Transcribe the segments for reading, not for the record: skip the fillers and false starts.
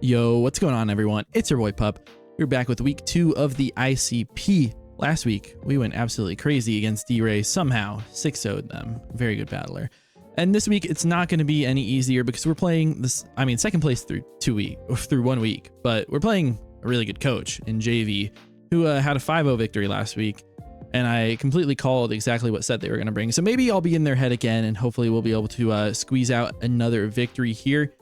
Yo, what's going on, everyone? It's your boy Pup. We're back with week 2 of the ICP. Last week, we went absolutely crazy against D-Ray, somehow 6-0'd them. Very good battler. And this week, it's not going to be any easier because we're playing this, second place through 1 week, but we're playing a really good coach in JV who had a 5-0 victory last week. And I completely called exactly what set they were going to bring. So maybe I'll be in their head again, and hopefully we'll be able to squeeze out another victory here.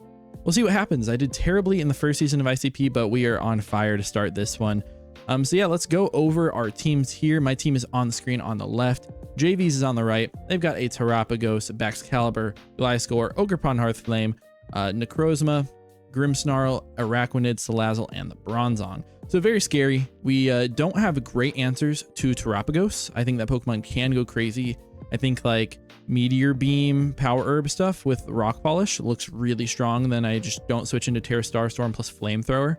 We'll see what happens. I did terribly in the first season of ICP, but we are on fire to start this one. So yeah, let's go over our teams here. My team is on the screen on the left. JV's is on the right. They've got a Terapagos, Baxcalibur, Gliscor, Ogerpon Hearthflame, Necrozma, Grimmsnarl, Araquanid, Salazzle, and the Bronzong. So very scary. We don't have great answers to Terapagos. I think that Pokemon can go crazy. I think like Meteor Beam, Power Herb stuff with Rock Polish looks really strong. Then I just don't switch into Terra Starstorm plus Flamethrower.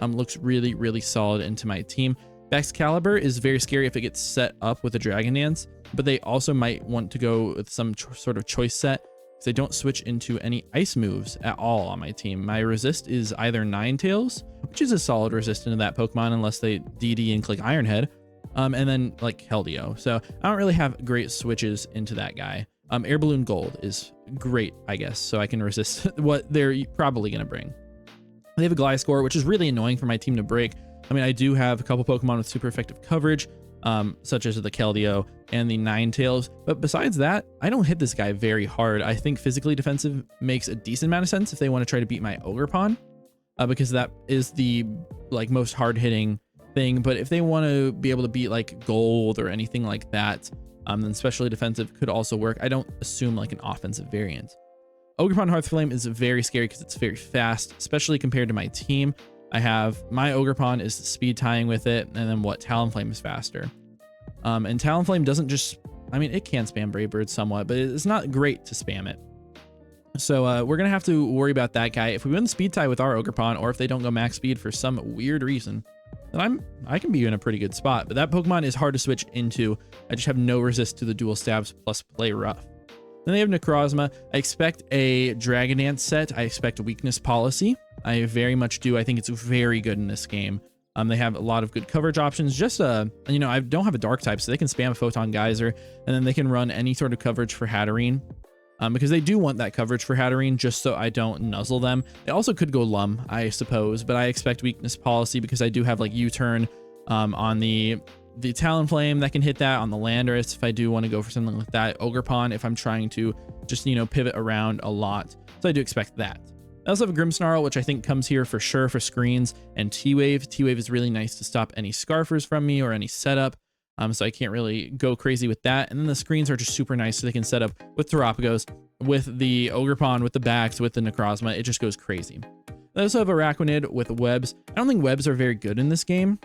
Looks really, really solid into my team. Baxcalibur is very scary if it gets set up with a Dragon Dance, but they also might want to go with some sort of choice set because they don't switch into any ice moves at all on my team. My resist is either Ninetales, which is a solid resist into that Pokemon unless they DD and click Iron Head, and then like Keldeo. So I don't really have great switches into that guy. Air Balloon Gold is great, I guess, so I can resist what they're probably going to bring. They have a Gliscor, which is really annoying for my team to break. I do have a couple Pokemon with super effective coverage, such as the Keldeo and the Ninetales. But besides that, I don't hit this guy very hard. I think physically defensive makes a decent amount of sense if they want to try to beat my Ogerpon, because that is the most hard-hitting thing. But if they want to be able to beat like Gold or anything like that, then especially defensive could also work. I don't assume like an offensive variant. Ogerpon Hearthflame is very scary because it's very fast, especially compared to my team. I have my Ogerpon is speed tying with it, and then Talonflame is faster. And Talonflame doesn't just, it can spam Brave Bird somewhat, but it's not great to spam it. So we're gonna have to worry about that guy. If we win the speed tie with our Ogerpon, or if they don't go max speed for some weird reason, then I can be in a pretty good spot. But that Pokemon is hard to switch into. I just have no resist to the dual stabs plus play rough. Then they have Necrozma. I expect a Dragon Dance set. I expect a weakness policy. I very much do. I think it's very good in this game. They have a lot of good coverage options. Just I don't have a dark type, so they can spam a Photon Geyser, and then they can run any sort of coverage for Hatterene, because they do want that coverage for Hatterene just so I don't nuzzle them. They also could go Lum, I suppose, but I expect weakness policy because I do have like U-turn on the Talonflame that can hit that, on the Landorus if I do want to go for something like that, Ogerpon if I'm trying to just pivot around a lot. So I do expect that. I also have a Grimmsnarl, which I think comes here for sure for screens, and T-Wave. T-Wave is really nice to stop any Scarfers from me or any setup, so I can't really go crazy with that. And then the screens are just super nice, so they can set up with Terapagos, with the Ogerpon, with the Bax, with the Necrozma. It just goes crazy. I also have Araquanid with webs. I don't think webs are very good in this game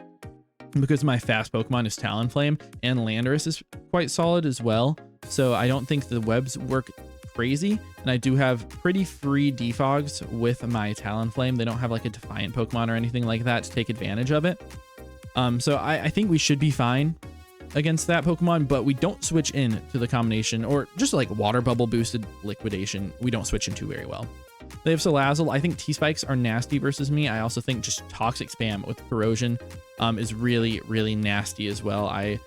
because my fast Pokemon is Talonflame, and Landorus is quite solid as well. So I don't think the webs work crazy, and I do have pretty free defogs with my Talonflame. They don't have like a Defiant Pokemon or anything like that to take advantage of it. So I think we should be fine against that Pokemon, but we don't switch in to the combination, or just like Water Bubble boosted Liquidation, we don't switch into very well. They have Salazzle. I think T-Spikes are nasty versus me. I also think just Toxic Spam with Corrosion is really, really nasty as well. I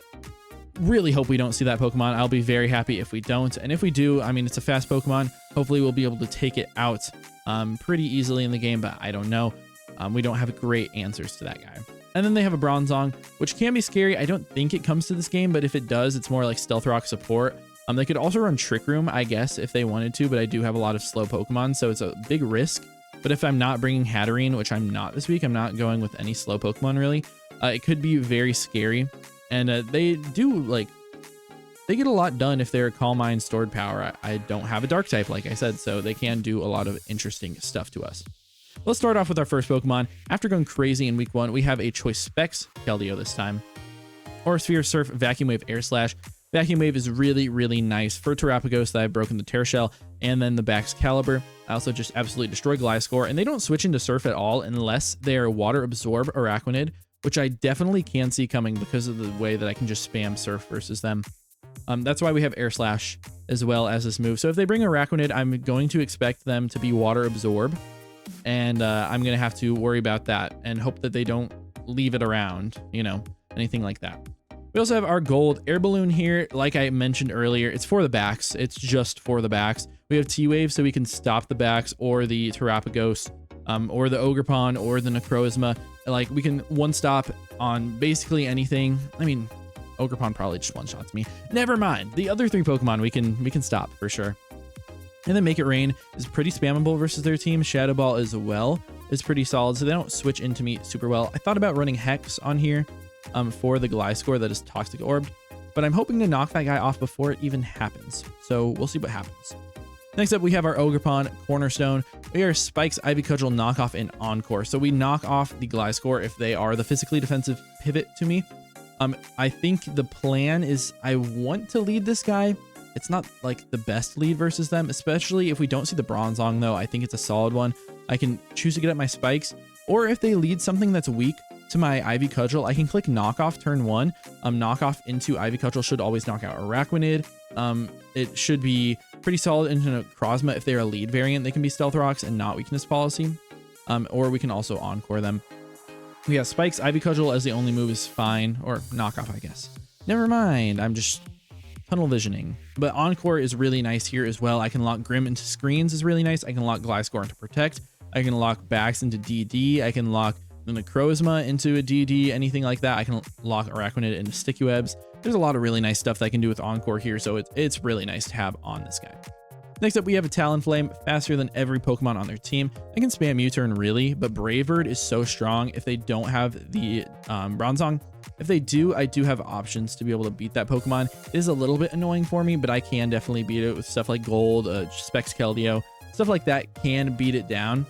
really hope we don't see that Pokemon. I'll be very happy if we don't. And if we do, it's a fast Pokemon. Hopefully we'll be able to take it out pretty easily in the game, but I don't know. We don't have great answers to that guy. And then they have a Bronzong, which can be scary. I don't think it comes to this game, but if it does, it's more like Stealth Rock support. They could also run Trick Room, I guess, if they wanted to, but I do have a lot of slow Pokemon, so it's a big risk. But if I'm not bringing Hatterene, which I'm not this week, I'm not going with any slow Pokemon really, it could be very scary. And they get a lot done if they're Calm Mind, Stored Power. I don't have a dark type, like I said, so they can do a lot of interesting stuff to us. Let's start off with our first Pokemon. After going crazy in week 1, we have a Choice Specs Keldeo this time. Aura Sphere, Surf, Vacuum Wave, Air Slash. Vacuum Wave is really, really nice for Terapagos that I've broken the Terra Shell, and then the Baxcalibur. I also just absolutely destroy Gliscor, and they don't switch into Surf at all unless they are Water Absorb Araquanid, which I definitely can see coming because of the way that I can just spam Surf versus them. That's why we have Air Slash as well as this move. So if they bring Araquanid, I'm going to expect them to be Water Absorb. and I'm gonna have to worry about that and hope that they don't leave it around, you know, anything like that. We also have our gold air balloon here. Like I mentioned earlier, it's for the backs. It's just for the backs. We have T-Wave, so we can stop the backs or the Terapagos, or the Ogerpon or the Necrozma. Like, we can one stop on basically anything. I mean, Ogerpon probably just one shots me. Never mind. The other 3 Pokemon we can stop for sure. And then Make It Rain is pretty spammable versus their team. Shadow Ball as well is pretty solid, so they don't switch into me super well. I thought about running Hex on here for the Gliscor that is Toxic Orbed, but I'm hoping to knock that guy off before it even happens. So we'll see what happens. Next up, we have our Ogerpon Cornerstone. We are Spike's Ivy Cudgel knockoff in Encore. So we knock off the Gliscor if they are the physically defensive pivot to me. I think the plan is I want to lead this guy. It's not like the best lead versus them, especially if we don't see the Bronzong though. I think it's a solid one. I can choose to get up my Spikes, or if they lead something that's weak to my Ivy Cudgel, I can click knockoff turn 1. Knockoff into Ivy Cudgel should always knock out Araquanid. It should be pretty solid into Necrozma if they're a lead variant. They can be Stealth Rocks and not Weakness Policy. Or we can also Encore them. We have Spikes, Ivy Cudgel as the only move is fine, or knockoff, I guess. Never mind, I'm just tunnel visioning. But Encore is really nice here as well. I can lock Grim into screens is really nice. I can lock Gliscor into Protect. I can lock Bax into DD. I can lock the Necrozma into a DD, anything like that. I can lock Araquanid into Sticky Webs. There's a lot of really nice stuff that I can do with Encore here, so it's really nice to have on this guy. Next up, we have a Talonflame, faster than every Pokemon on their team. I can spam U-turn really, but Brave Bird is so strong if they don't have the Bronzong. If they do, I do have options to be able to beat that Pokemon. It is a little bit annoying for me, but I can definitely beat it with stuff like Gold, Specs Keldeo, stuff like that can beat it down.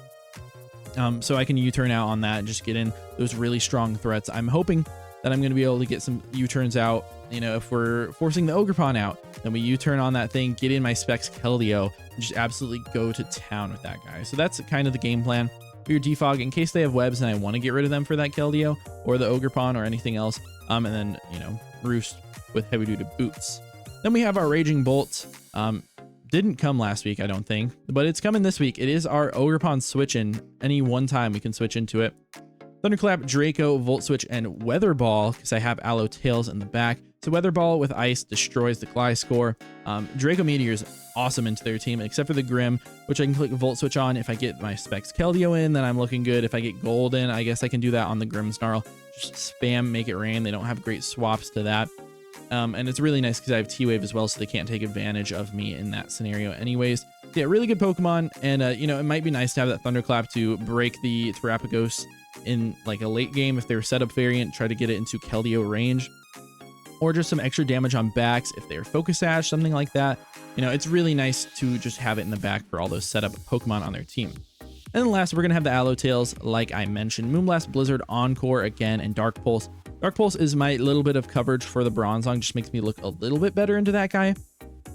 So I can U-turn out on that and just get in those really strong threats. I'm hoping that I'm going to be able to get some U-turns out. You know, if we're forcing the Ogerpon out, then we U-turn on that thing, get in my Specs Keldeo, and just absolutely go to town with that guy. So that's kind of the game plan. For your Defog, in case they have webs and I want to get rid of them for that Keldeo or the Ogerpon or anything else, and then, you know, Roost with heavy-duty boots. Then we have our Raging Bolt. Didn't come last week, I don't think, but it's coming this week. It is our Ogerpon switch-in. Any one time we can switch into it. Thunderclap, Draco, Volt Switch, and Weather Ball, because I have Aloe Tails in the back. So Weather Ball with Ice destroys the Gliscor. Draco Meteor is awesome into their team, except for the Grim, which I can click Volt Switch on. If I get my Specs Keldeo in, then I'm looking good. If I get Gold in, I guess I can do that on the Grimmsnarl. Just spam Make It Rain. They don't have great swaps to that. And it's really nice because I have T-Wave as well, so they can't take advantage of me in that scenario anyways. Yeah, really good Pokemon, and you know, it might be nice to have that Thunderclap to break the Terapagos in like a late game if they're setup variant, try to get it into Keldeo range, or just some extra damage on backs if they're Focus Sash, something like that. You know, it's really nice to just have it in the back for all those setup Pokemon on their team. And then last, we're gonna have the Aloe Tails, like I mentioned, Moonblast, Blizzard, Encore again, and Dark Pulse. Dark Pulse is my little bit of coverage for the Bronzong, just makes me look a little bit better into that guy.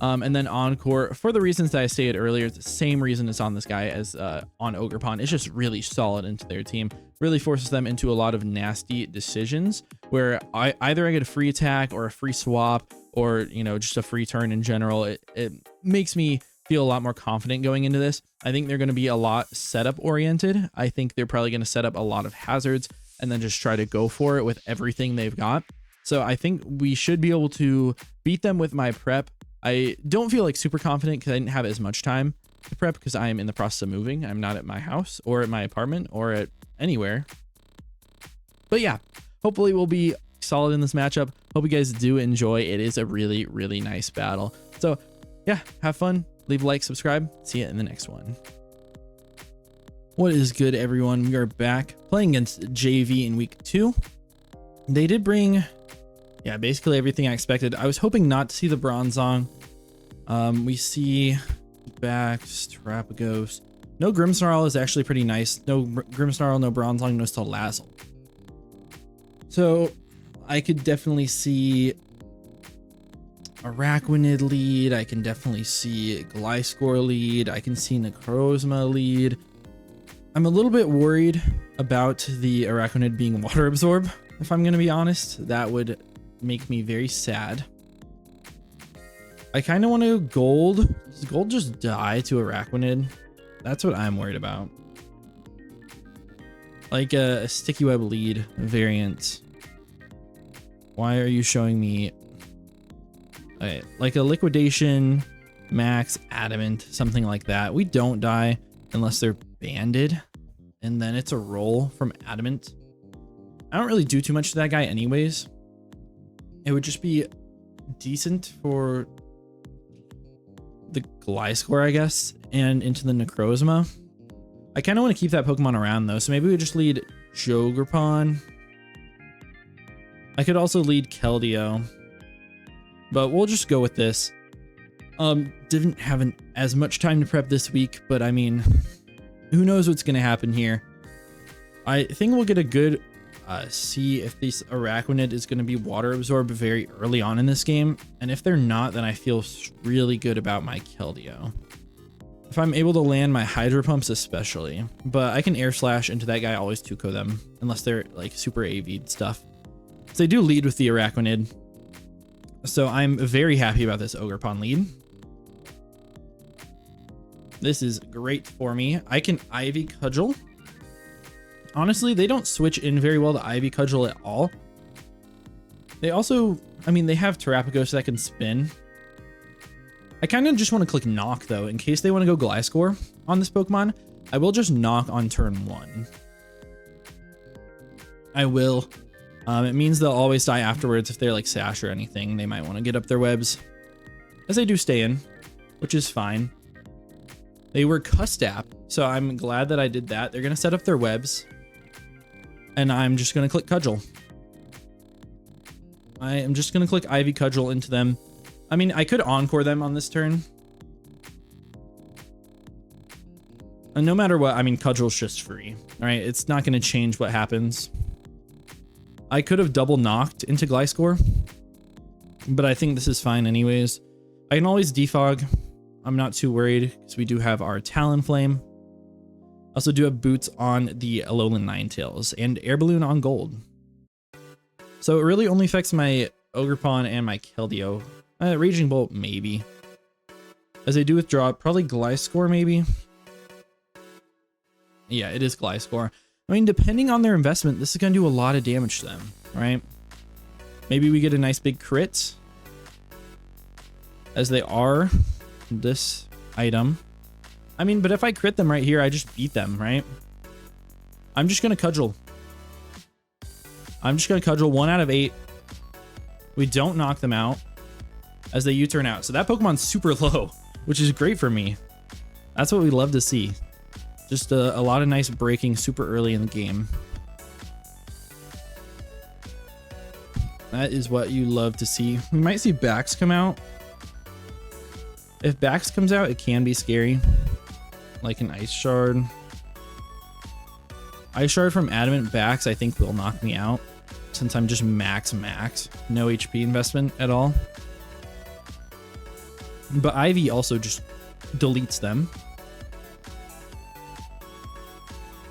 And then Encore, for the reasons that I stated earlier, it's the same reason it's on this guy as on Ogerpon. It's just really solid into their team. Really forces them into a lot of nasty decisions where either I get a free attack or a free swap, or, you know, just a free turn in general. It makes me feel a lot more confident going into this. I think they're going to be a lot setup oriented. I think they're probably going to set up a lot of hazards and then just try to go for it with everything they've got. So I think we should be able to beat them with my prep. I don't feel like super confident because I didn't have as much time to prep because I am in the process of moving. I'm not at my house or at my apartment or at anywhere. But yeah, hopefully we'll be solid in this matchup. Hope you guys do enjoy. It is a really, really nice battle. So yeah, have fun. Leave a like, subscribe. See you in the next one. What is good, everyone? We are back playing against JV in week 2. They did bring, yeah, basically everything I expected. I was hoping not to see the Bronzong. We see Bax, Terapagos. No Grimmsnarl is actually pretty nice. No Grimmsnarl, no Bronzong, no Stellazzle. So I could definitely see Araquanid lead. I can definitely see Gliscor lead. I can see Necrozma lead. I'm a little bit worried about the Araquanid being water absorb, if I'm going to be honest. That would make me very sad. I kind of want to Gold. Does Gold just die to Araquanid? That's what I'm worried about. Like a sticky web lead variant. Why are you showing me like a liquidation, max, adamant, something like that? We don't die unless they're banded, and then it's a roll from adamant. I don't really do too much to that guy anyways. It would just be decent for the Gliscor, I guess, and into the Necrozma. I kind of want to keep that Pokemon around though, so maybe we just lead JOVERPON. I could also lead Keldeo, but we'll just go with this. Didn't have as much time to prep this week, but I mean, who knows what's going to happen here. I think we'll get a good see if this Araquanid is going to be water absorbed very early on in this game, and if they're not, then I feel really good about my Keldeo. If I'm able to land my Hydro Pumps especially, but I can Air Slash into that guy, always 2-ko them, unless they're like super AV'd stuff. So they do lead with the Araquanid, so I'm very happy about this Ogerpon lead. This is great for me. I can Ivy Cudgel. Honestly, they don't switch in very well to Ivy Cudgel at all. They also, I mean, they have Terapagos that can spin. I kind of just want to click Knock though, in case they want to go Gliscor on this Pokemon. I will just Knock on turn 1. I will. It means they'll always die afterwards if they're like Sash or anything. They might want to get up their webs, as they do stay in, which is fine. They were Custap, so I'm glad that I did that. They're going to set up their webs, and I'm just going to click Cudgel. I am just going to click Ivy Cudgel into them. I mean, I could Encore them on this turn. And no matter what, I mean, Cudgel's just free, all right? It's not going to change what happens. I could have double knocked into Gliscor, but I think this is fine anyways. I can always defog. I'm not too worried because we do have our Talonflame. Also do have Boots on the Alolan Ninetales and Air Balloon on Gold. So it really only affects my Ogerpon and my Keldeo. Raging Bolt, maybe. As I do withdraw, probably Gliscor, maybe. Yeah, it is Gliscor. I mean, depending on their investment, this is going to do a lot of damage to them, right? Maybe we get a nice big crit, as they are this item. I mean, but if I crit them right here, I just beat them, right? I'm just going to Cudgel. I'm just going to Cudgel 1 out of 8. We don't knock them out as they U-turn out. So that Pokemon's super low, which is great for me. That's what we love to see. Just a lot of nice breaking super early in the game. That is what you love to see. We might see Bax come out. If Bax comes out, it can be scary. Like an Ice Shard. Ice Shard from Adamant Bax, I think, will knock me out. Since I'm just max. No HP investment at all. But Ivy also just deletes them.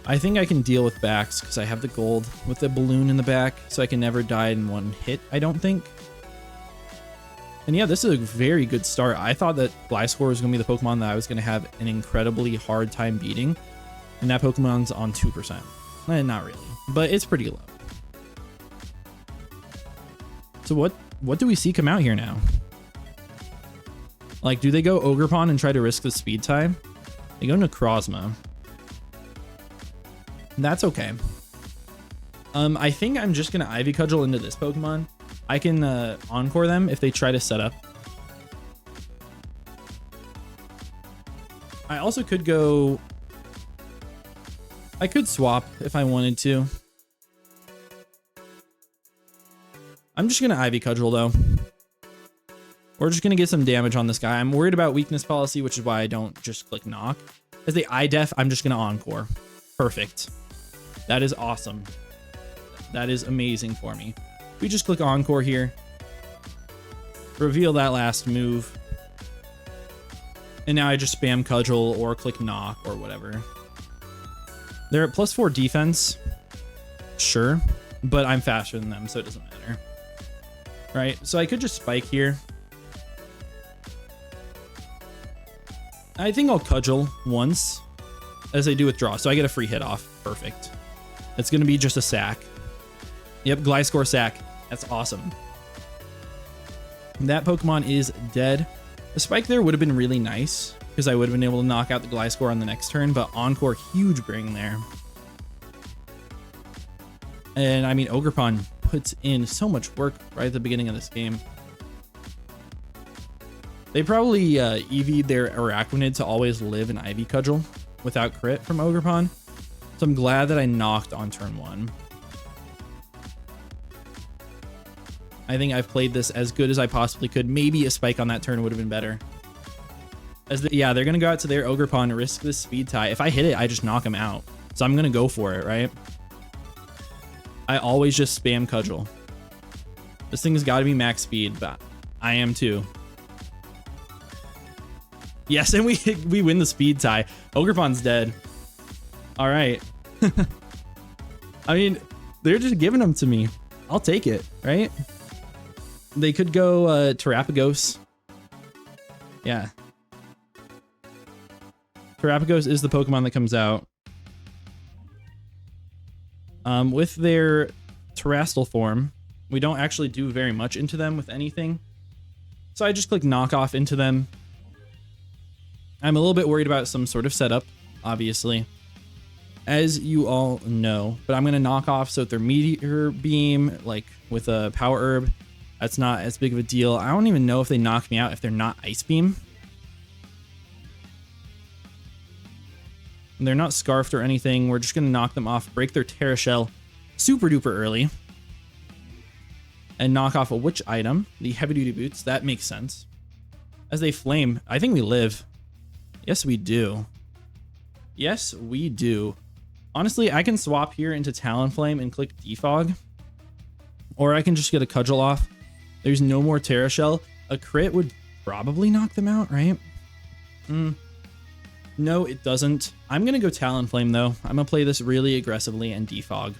I think I can deal with Bax because I have the gold with the balloon in the back, so I can never die in one hit, I don't think. And yeah, this is a very good start. I thought that Gliscor was going to be the Pokemon that I was going to have an incredibly hard time beating. And that Pokemon's on 2%. Not really, but it's pretty low. So what do we see come out here now? Like, do they go Ogerpon and try to risk the speed tie? They go Necrozma. That's okay. I think I'm just gonna Ivy Cudgel into this Pokemon. I can Encore them if they try to set up. I also could go... I could swap if I wanted to. I'm just gonna Ivy Cudgel though. We're just gonna get some damage on this guy. I'm worried about weakness policy, which is why I don't just click Knock. As they I-Def, I'm just gonna Encore. Perfect. That is awesome. That is amazing for me. We just click Encore here. Reveal that last move. And now I just spam Cudgel or click Knock or whatever. They're at +4 defense. Sure. But I'm faster than them, so it doesn't matter. Right? So I could just Spike here. I think I'll Cudgel once as I do withdraw. So I get a free hit off. Perfect. It's going to be just a sack. Yep, Gliscor sack. That's awesome. That Pokemon is dead. The Spike there would have been really nice because I would have been able to knock out the Gliscor on the next turn, but Encore, huge bring there. And I mean, Ogerpon puts in so much work right at the beginning of this game. They probably EV'd their Araquanid to always live an Ivy Cudgel without crit from Ogerpon. So I'm glad that I knocked on turn 1. I think I've played this as good as I possibly could. Maybe a Spike on that turn would have been better. Yeah, they're going to go out to their Ogerpon, risk this speed tie. If I hit it, I just knock him out. So I'm going to go for it, right? I always just spam Cudgel. This thing's got to be max speed, but I am too. Yes, and we win the speed tie. Ogerpon's dead. All right. I mean, they're just giving them to me. I'll take it, right? They could go Terapagos. Yeah. Terapagos is the Pokemon that comes out. With their Terastal form, we don't actually do very much into them with anything. So I just click knockoff into them. I'm a little bit worried about some sort of setup, obviously, as you all know, but I'm going to knock off. So if they're Meteor Beam, like with a Power Herb, that's not as big of a deal. I don't even know if they knock me out if they're not Ice Beam. And they're not Scarfed or anything. We're just going to knock them off, break their Terra Shell super duper early, and knock off a Witch item, the Heavy Duty Boots. That makes sense. As they flame, I think we live. Yes, we do. Yes, we do. Honestly, I can swap here into Talonflame and click Defog. Or I can just get a Cudgel off. There's no more Terra Shell. A crit would probably knock them out, right? No, it doesn't. I'm going to go Talonflame, though. I'm going to play this really aggressively and Defog.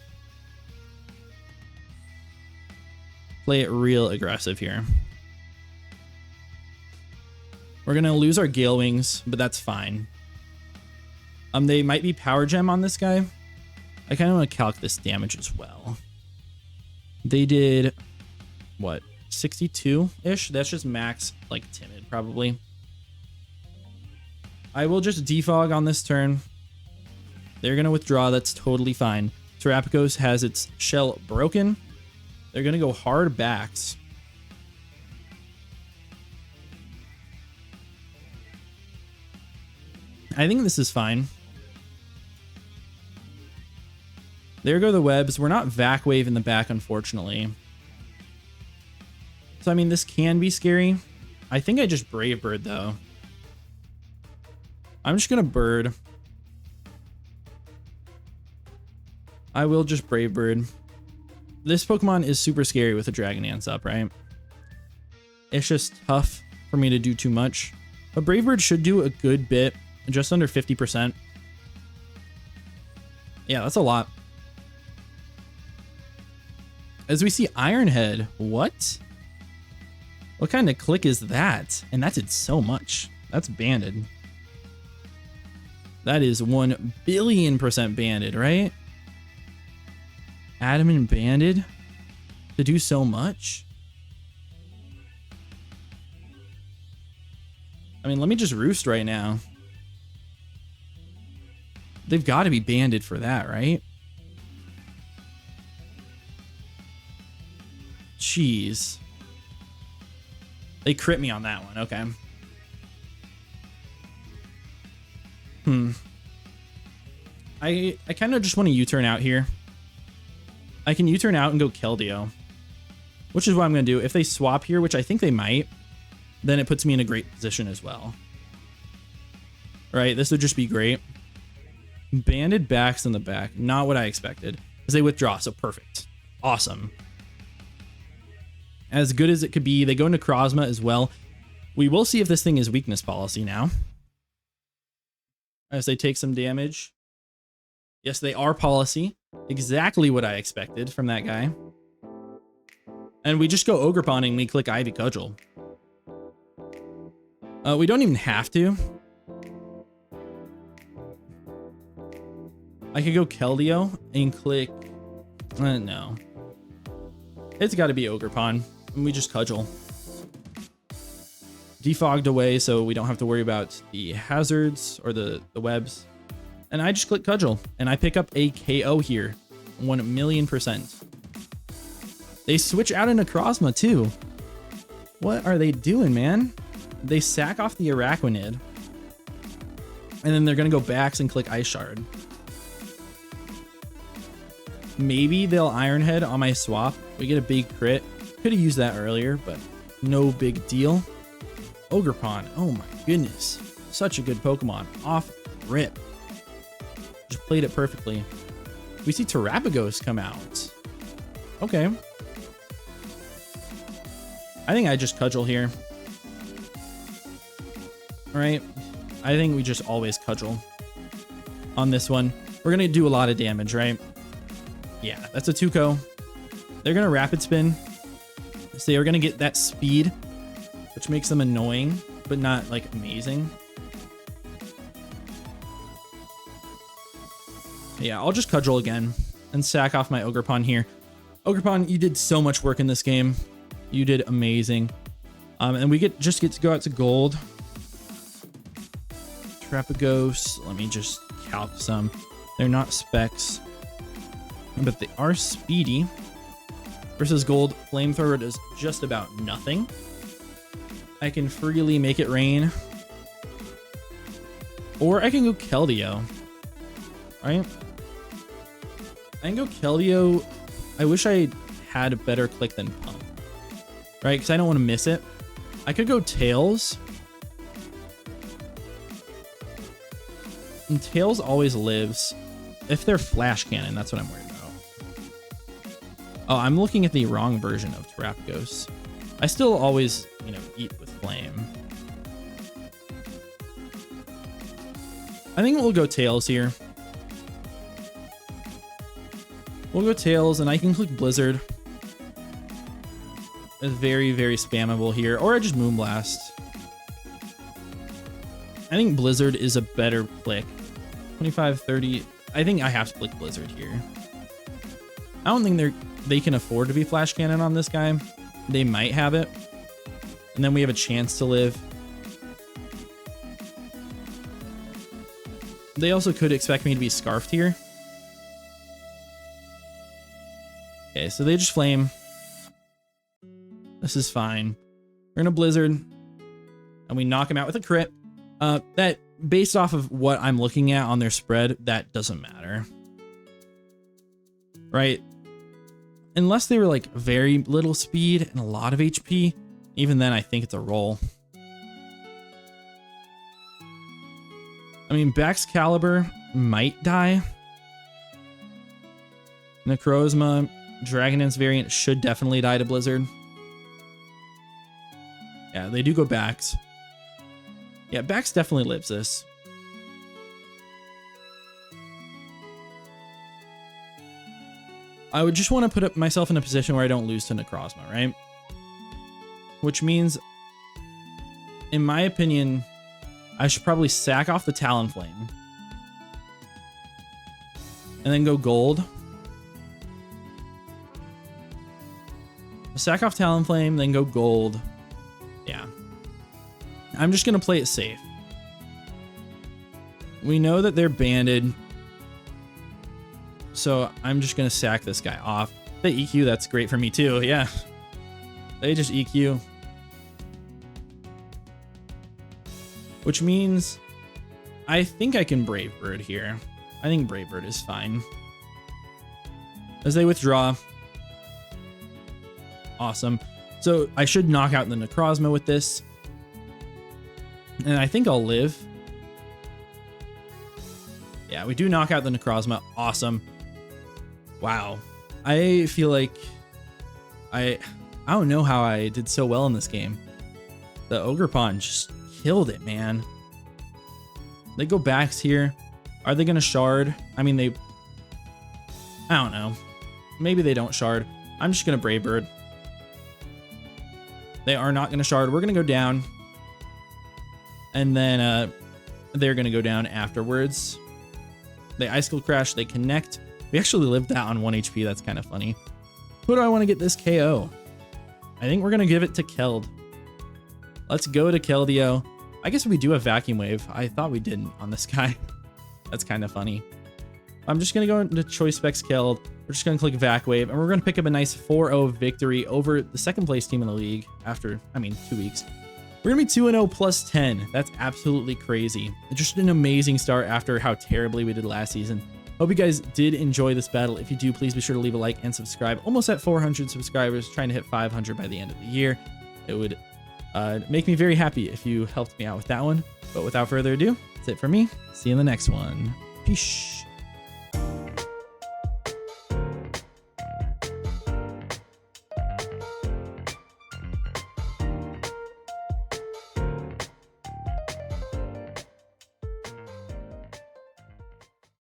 Play it real aggressive here. We're going to lose our Gale Wings, but that's fine. They might be Power Gem on this guy. I kind of want to calc this damage as well. They did, what, 62-ish? That's just max, like, Timid, probably. I will just Defog on this turn. They're going to withdraw. That's totally fine. Terapagos has its shell broken. They're going to go hard backs. I think this is fine. There go the webs. We're not Vac Wave in the back, unfortunately. So, I mean, this can be scary. I think I just Brave Bird, though. I'm just going to Bird. I will just Brave Bird. This Pokemon is super scary with a Dragon Dance up, right? It's just tough for me to do too much. But Brave Bird should do a good bit. Just under 50%. Yeah, that's a lot. As we see Iron Head. What? What kind of click is that? And that did so much. That's banded. That is 1 billion% banded, right? Adamant banded to do so much? I mean, let me just roost right now. They've got to be banded for that, right? Jeez. They crit me on that one. Okay. I kind of just want to U-turn out here. I can U-turn out and go Keldeo, which is what I'm going to do. If they swap here, which I think they might, then it puts me in a great position as well. Right? This would just be great. Banded backs in the back. Not what I expected. As they withdraw, so perfect. Awesome. As good as it could be. They go Necrozma as well. We will see if this thing is weakness policy now. As they take some damage. Yes, they are policy. Exactly what I expected from that guy. And we just go Ogerponing. We click Ivy Cudgel. We don't even have to. I could go Keldeo and click... no. It's got to be Ogerpon. And we just cudgel. Defogged away so we don't have to worry about the hazards or the webs. And I just click cudgel. And I pick up a KO here. 1,000,000%. They switch out a Necrozma too. What are they doing, man? They sack off the Araquanid. And then they're going to go backs and click Ice Shard. Maybe they'll Iron Head on my swap. We get a big crit. Could have used that earlier, but no big deal. Ogerpon. Oh my goodness. Such a good Pokemon. Off rip. Just played it perfectly. We see Terapagos come out. Okay. I think I just cudgel here. All right. I think we just always cudgel on this one. We're going to do a lot of damage, right? Yeah, that's a Tuco. They're going to Rapid Spin. So they're going to get that speed, which makes them annoying, but not like amazing. Yeah, I'll just cudgel again and sack off my Ogerpon here. Ogerpon, you did so much work in this game. You did amazing. And we just get to go out to gold. Terapagos, let me just calc some. They're not specs, but they are speedy. Versus gold, Flamethrower does just about nothing. I can freely make it rain. Or I can go Keldeo. Right? I can go Keldeo. I wish I had a better click than Pump. Right? Because I don't want to miss it. I could go Tails. And Tails always lives. If they're Flash Cannon, that's what I'm worried about. Oh, I'm looking at the wrong version of Terapagos. I still always, eat with Flame. I think we'll go Tails here. We'll go Tails, and I can click Blizzard. It's very, very spammable here. Or I just Moonblast. I think Blizzard is a better click. 25, 30. I think I have to click Blizzard here. I don't think they can afford to be Flash Cannon on this guy. They might have it. And then we have a chance to live. They also could expect me to be Scarfed here. Okay, so they just Flame. This is fine. We're gonna Blizzard. And we knock him out with a crit. That, based off of what I'm looking at on their spread, that doesn't matter. Right? Unless they were like very little speed and a lot of HP, even then I think it's a roll. I mean, Baxcalibur might die. Necrozma, Dragonance variant should definitely die to Blizzard. Yeah, they do go Bax. Yeah, Bax definitely lives this. I would just want to put myself in a position where I don't lose to Necrozma, right? Which means, in my opinion, I should probably sack off the Talonflame. And then go gold. Sack off Talonflame, then go gold. Yeah. I'm just going to play it safe. We know that they're banded. So I'm just going to sack this guy off. They EQ, that's great for me too. Yeah. They just EQ. Which means I think I can Brave Bird here. I think Brave Bird is fine. As they withdraw. Awesome. So I should knock out the Necrozma with this. And I think I'll live. Yeah, we do knock out the Necrozma. Awesome. Wow. I feel like I don't know how I did so well in this game. The Ogerpon just killed it, man. They go backs here. Are they going to shard? I mean, I don't know. Maybe they don't shard. I'm just going to Brave Bird. They are not going to shard. We're going to go down. And then they're going to go down afterwards. They icicle crash, they connect. We actually lived that on 1 HP. That's kind of funny. Who do I want to get this KO? I think we're going to give it to Keld. Let's go to Keldeo. I guess we do have Vacuum Wave. I thought we didn't on this guy. That's kind of funny. I'm just going to go into Choice Specs Keld. We're just going to click Vac Wave, and we're going to pick up a nice 4-0 victory over the second place team in the league after, 2 weeks. We're going to be 2-0 plus 10. That's absolutely crazy. Just an amazing start after how terribly we did last season. Hope you guys did enjoy this battle. If you do, please be sure to leave a like and subscribe. Almost at 400 subscribers, trying to hit 500 by the end of the year. It would make me very happy if you helped me out with that one. But without further ado, that's it for me. See you in the next one. Peace.